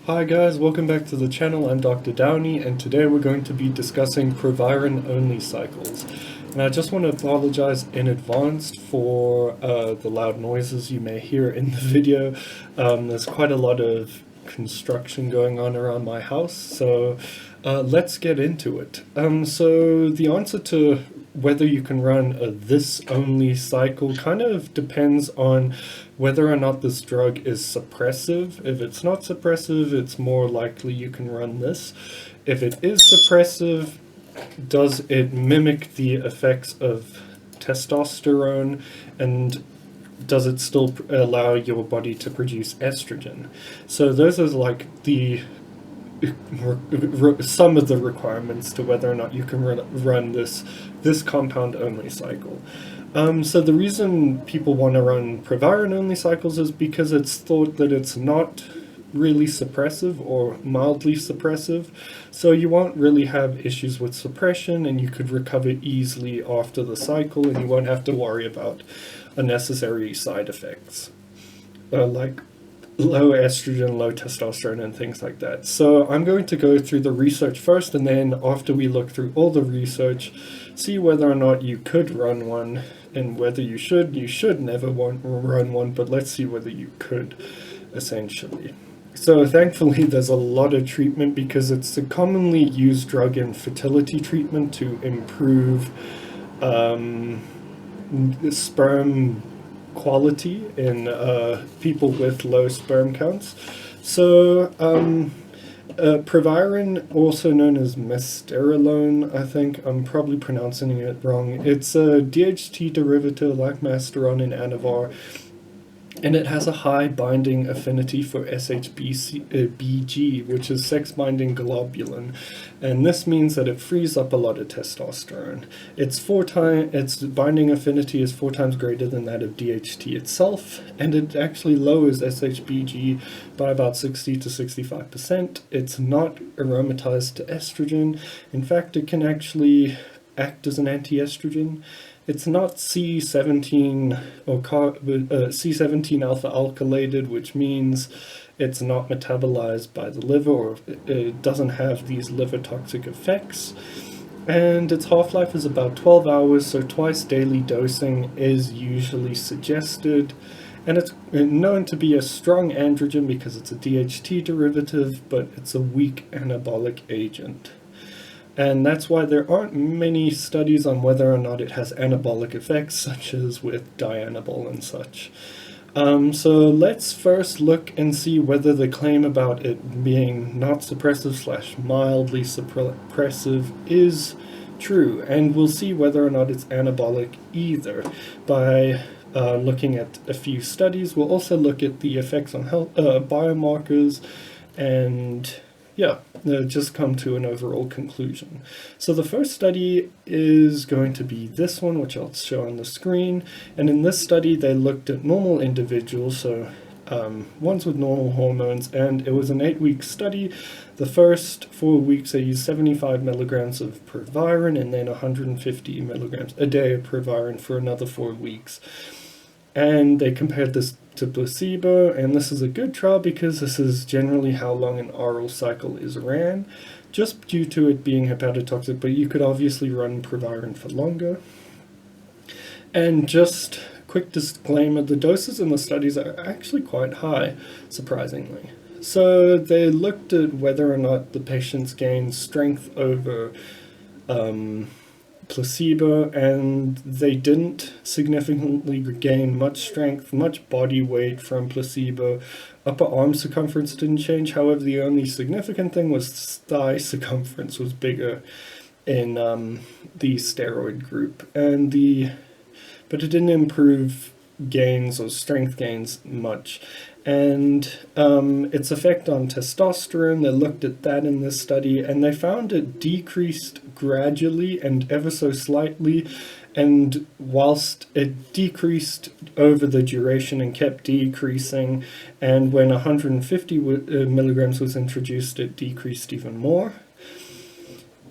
Hi guys, welcome back to the channel. I'm Dr. Downey, and today we're going to be discussing Proviron only cycles. And I just want to apologize in advance for the loud noises you may hear in the video. There's quite a lot of construction going on around my house, so let's get into it. So the answer to whether you can run a this only cycle kind of depends on whether or not this drug is suppressive. If it's not suppressive, it's more likely you can run this. If it is suppressive, does it mimic the effects of testosterone, and does it still allow your body to produce estrogen? So those are like the some of the requirements to whether or not you can run this compound only cycle. So the reason people want to run Proviron only cycles is because it's thought that it's not really suppressive or mildly suppressive, so you won't really have issues with suppression, and you could recover easily after the cycle, and you won't have to worry about unnecessary side effects like low estrogen, low testosterone, and things like that. So I'm going to go through the research first, and then after we look through all the research, see whether or not you could run one, and whether you should never run one, but let's see whether you could, essentially. So thankfully there's a lot of treatment, because it's a commonly used drug in fertility treatment to improve sperm quality in people with low sperm counts. So Proviron, also known as mesterolone, I think I'm probably pronouncing it wrong. It's a DHT derivative like Masteron and Anavar, and it has a high binding affinity for SHBG, which is sex-binding globulin, and this means that it frees up a lot of testosterone. Its binding affinity is 4 times greater than that of DHT itself, and it actually lowers SHBG by about 60 to 65%. It's not aromatized to estrogen. In fact, it can actually act as an anti-estrogen. It's not C17 or C17 alpha alkylated, which means it's not metabolized by the liver, or it doesn't have these liver toxic effects. And its half-life is about 12 hours, so twice daily dosing is usually suggested. And it's known to be a strong androgen because it's a DHT derivative, but it's a weak anabolic agent. And that's why there aren't many studies on whether or not it has anabolic effects, such as with Dianabol and such. So let's first look and see whether the claim about it being not suppressive / mildly suppressive is true. And we'll see whether or not it's anabolic either by looking at a few studies. We'll also look at the effects on health, biomarkers, and just come to an overall conclusion. So the first study is going to be this one, which I'll show on the screen. And in this study, they looked at normal individuals, so ones with normal hormones, and it was an 8-week study. The first 4 weeks, they used 75 milligrams of Proviron, and then 150 milligrams a day of Proviron for another 4 weeks. And they compared this to placebo, and this is a good trial because this is generally how long an oral cycle is ran, just due to it being hepatotoxic, but you could obviously run Proviron for longer. And just quick disclaimer, the doses in the studies are actually quite high, surprisingly. So they looked at whether or not the patients gained strength over placebo, and they didn't significantly gain much strength, much body weight from placebo. Upper arm circumference didn't change. However, the only significant thing was thigh circumference was bigger in the steroid group, but it didn't improve gains or strength gains much. And its effect on testosterone, they looked at that in this study, and they found it decreased gradually and ever so slightly, and whilst it decreased over the duration and kept decreasing, and when 150 milligrams was introduced, it decreased even more.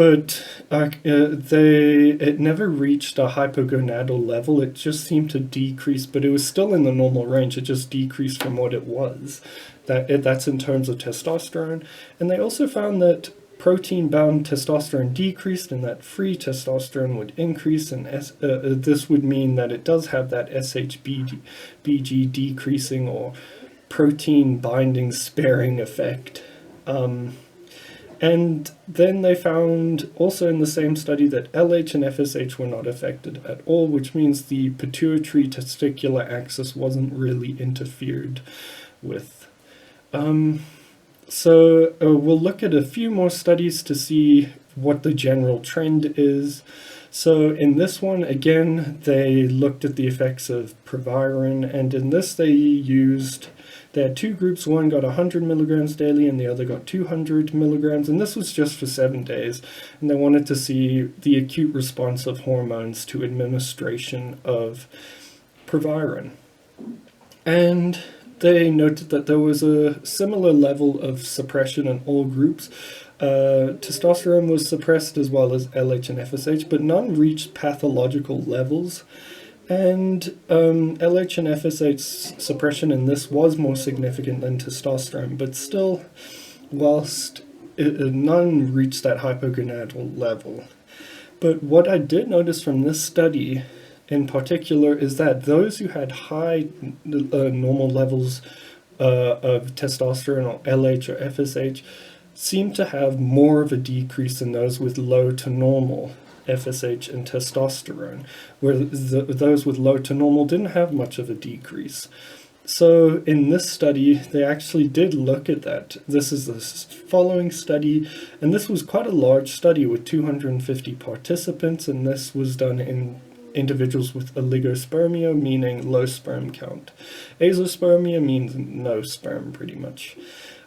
but it never reached a hypogonadal level. It just seemed to decrease, but it was still in the normal range. It just decreased from what it was. That's in terms of testosterone. And they also found that protein-bound testosterone decreased and that free testosterone would increase, and this would mean that it does have that SHBG decreasing or protein binding sparing effect. And then they found also in the same study that LH and FSH were not affected at all, which means the pituitary testicular axis wasn't really interfered with. So we'll look at a few more studies to see what the general trend is. So in this one, again, they looked at the effects of Proviron, and in this they had two groups. One got 100 milligrams daily and the other got 200 milligrams, and this was just for 7 days. And they wanted to see the acute response of hormones to administration of Proviron. And they noted that there was a similar level of suppression in all groups. Testosterone was suppressed as well as LH and FSH, but none reached pathological levels. And LH and FSH suppression in this was more significant than testosterone, but still, whilst none reached that hypogonadal level. But what I did notice from this study in particular is that those who had high normal levels of testosterone or LH or FSH seemed to have more of a decrease than those with low to normal FSH and testosterone, where those with low to normal didn't have much of a decrease. So in this study, they actually did look at that. This is the following study, and this was quite a large study with 250 participants, and this was done in individuals with oligospermia, meaning low sperm count. Azoospermia means no sperm, pretty much.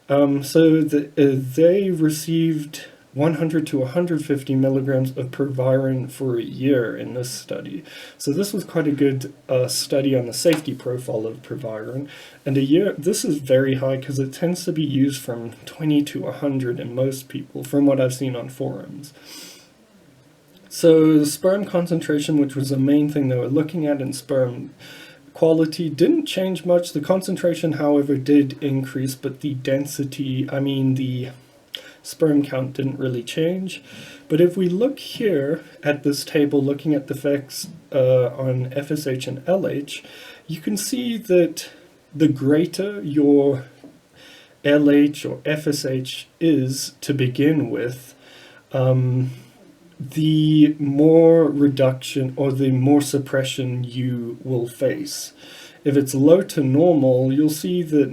So they received 100 to 150 milligrams of Proviron for a year in this study. So this was quite a good study on the safety profile of Proviron. And a year, this is very high because it tends to be used from 20 to 100 in most people, from what I've seen on forums. So the sperm concentration, which was the main thing they were looking at in sperm quality, didn't change much. The concentration, however, did increase, but the density, the sperm count didn't really change. But if we look here at this table, looking at the effects on FSH and LH, you can see that the greater your LH or FSH is to begin with, the more reduction or the more suppression you will face. If it's low to normal, you'll see that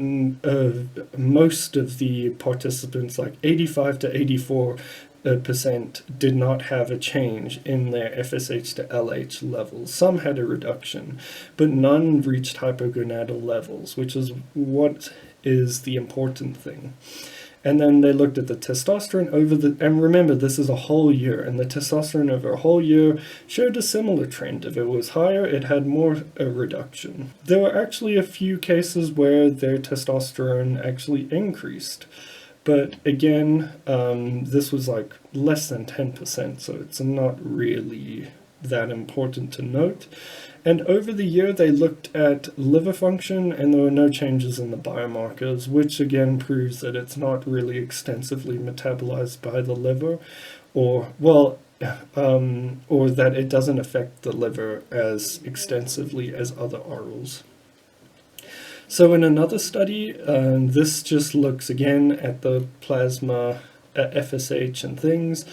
most of the participants, like 85 to 84%, did not have a change in their FSH to LH levels. Some had a reduction, but none reached hypogonadal levels, which is what is the important thing. And then they looked at the testosterone and remember, this is a whole year, and the testosterone over a whole year showed a similar trend. If it was higher, it had more a reduction. There were actually a few cases where their testosterone actually increased. But again, this was like less than 10%, so it's not really that important to note. And over the year, they looked at liver function, and there were no changes in the biomarkers, which again proves that it's not really extensively metabolized by the liver, or that it doesn't affect the liver as extensively as other orals. So in another study, this just looks again at the plasma FSH and things,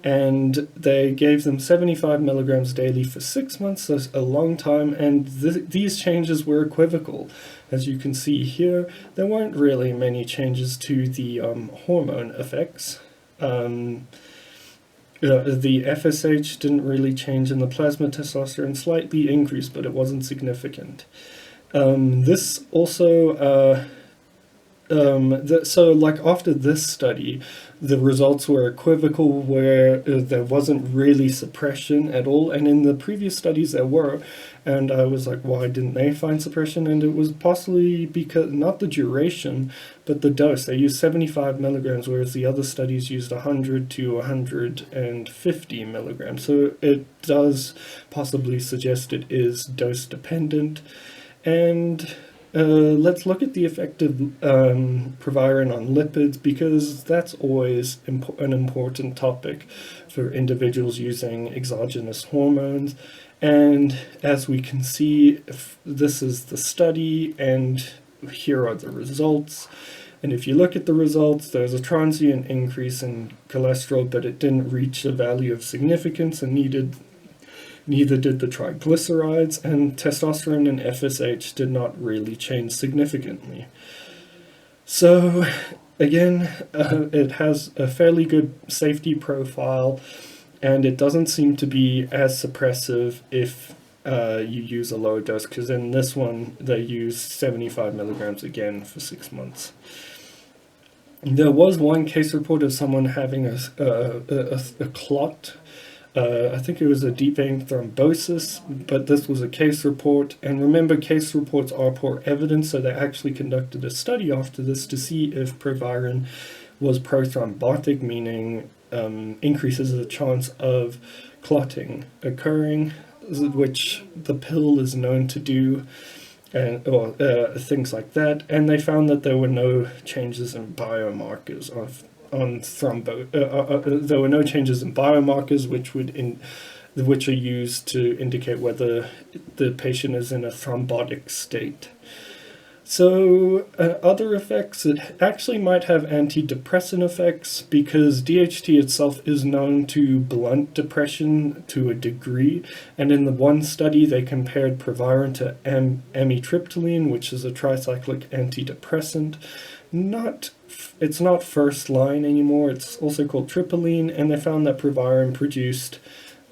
and they gave them 75 milligrams daily for 6 months, so a long time, and these changes were equivocal. As you can see here, there weren't really many changes to the hormone effects. The FSH didn't really change, and the plasma testosterone slightly increased, but it wasn't significant. This also... so like after this study, the results were equivocal, where there wasn't really suppression at all, and in the previous studies there were, and I was like, why didn't they find suppression? And it was possibly because, not the duration, but the dose, they used 75 milligrams, whereas the other studies used 100 to 150 milligrams. So it does possibly suggest it is dose dependent. And let's look at the effect of Proviron on lipids, because that's always an important topic for individuals using exogenous hormones. And as we can see, this is the study, and here are the results. And if you look at the results, there's a transient increase in cholesterol, but it didn't reach a value of significance, and neither did the triglycerides, and testosterone and FSH did not really change significantly. So again, it has a fairly good safety profile, and it doesn't seem to be as suppressive if you use a lower dose, because in this one they used 75 milligrams again for 6 months. There was one case report of someone having a clot. I think it was a deep vein thrombosis, but this was a case report. And remember, case reports are poor evidence, so they actually conducted a study after this to see if Proviron was prothrombotic, meaning increases the chance of clotting occurring, which the pill is known to do, and things like that. And they found that there were no changes in biomarkers there were no changes in biomarkers which are used to indicate whether the patient is in a thrombotic state. So other effects, it actually might have antidepressant effects, because DHT itself is known to blunt depression to a degree. And in the one study, they compared Proviron to amitriptyline, which is a tricyclic antidepressant. It's not first line anymore, it's also called tripiline, and they found that Proviron produced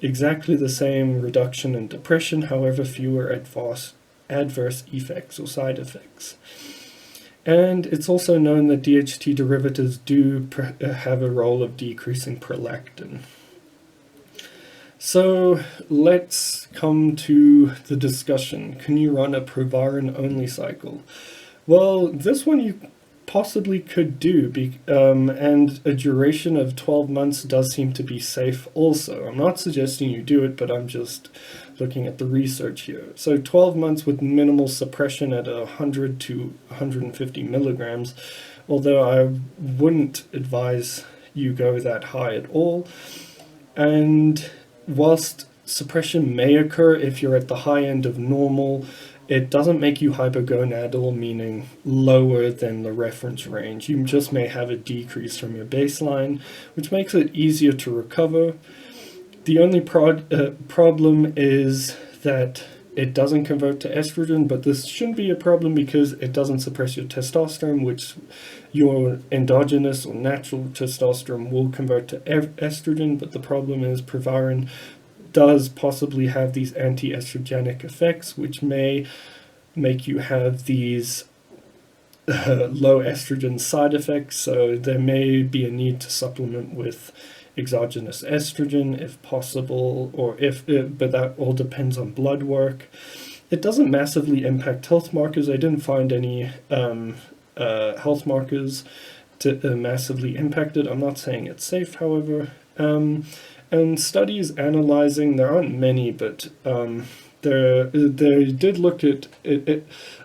exactly the same reduction in depression, however fewer adverse effects or side effects. And it's also known that DHT derivatives do have a role of decreasing prolactin. So let's come to the discussion. Can you run a Proviron only cycle? Well, this one you possibly could do, and a duration of 12 months does seem to be safe also. I'm not suggesting you do it, but I'm just looking at the research here. So 12 months with minimal suppression at 100 to 150 milligrams, although I wouldn't advise you go that high at all. And whilst suppression may occur if you're at the high end of normal, it doesn't make you hypogonadal, meaning lower than the reference range. You just may have a decrease from your baseline, which makes it easier to recover. The only problem is that it doesn't convert to estrogen, but this shouldn't be a problem because it doesn't suppress your testosterone, which your endogenous or natural testosterone will convert to estrogen. But the problem is Proviron does possibly have these anti-estrogenic effects, which may make you have these low estrogen side effects. So there may be a need to supplement with exogenous estrogen if possible, but that all depends on blood work. It doesn't massively impact health markers. I didn't find any health markers to massively impact it. I'm not saying it's safe, however. And studies analyzing, there aren't many, but they did look at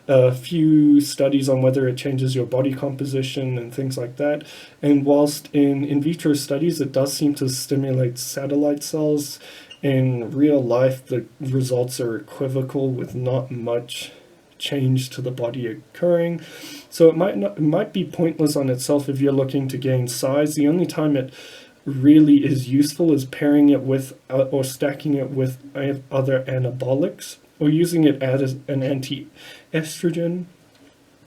a few studies on whether it changes your body composition and things like that. And whilst in vitro studies it does seem to stimulate satellite cells, in real life the results are equivocal with not much change to the body occurring. So it might be pointless on itself if you're looking to gain size. The only time it really is useful is pairing it with or stacking it with other anabolics, or using it as an anti-estrogen,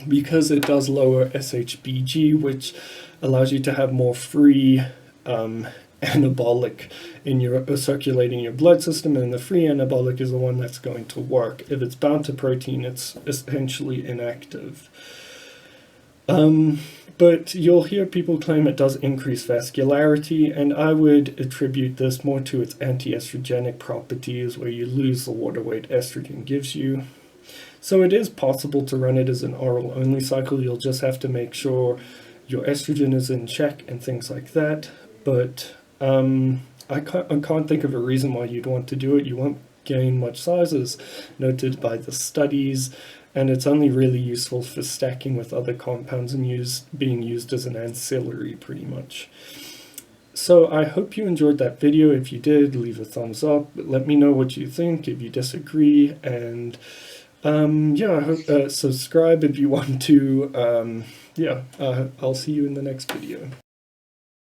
because it does lower SHBG, which allows you to have more free anabolic in your circulating your blood system, and the free anabolic is the one that's going to work. If it's bound to protein, it's essentially inactive. But you'll hear people claim it does increase vascularity, and I would attribute this more to its anti-estrogenic properties, where you lose the water weight estrogen gives you. So it is possible to run it as an oral only cycle. You'll just have to make sure your estrogen is in check and things like that. But I can't think of a reason why you'd want to do it. You won't gain much size as noted by the studies, and it's only really useful for stacking with other compounds and being used as an ancillary pretty much. So I hope you enjoyed that video. If you did, leave a thumbs up. Let me know what you think if you disagree, and yeah, I hope, subscribe if you want to. Yeah, I'll see you in the next video.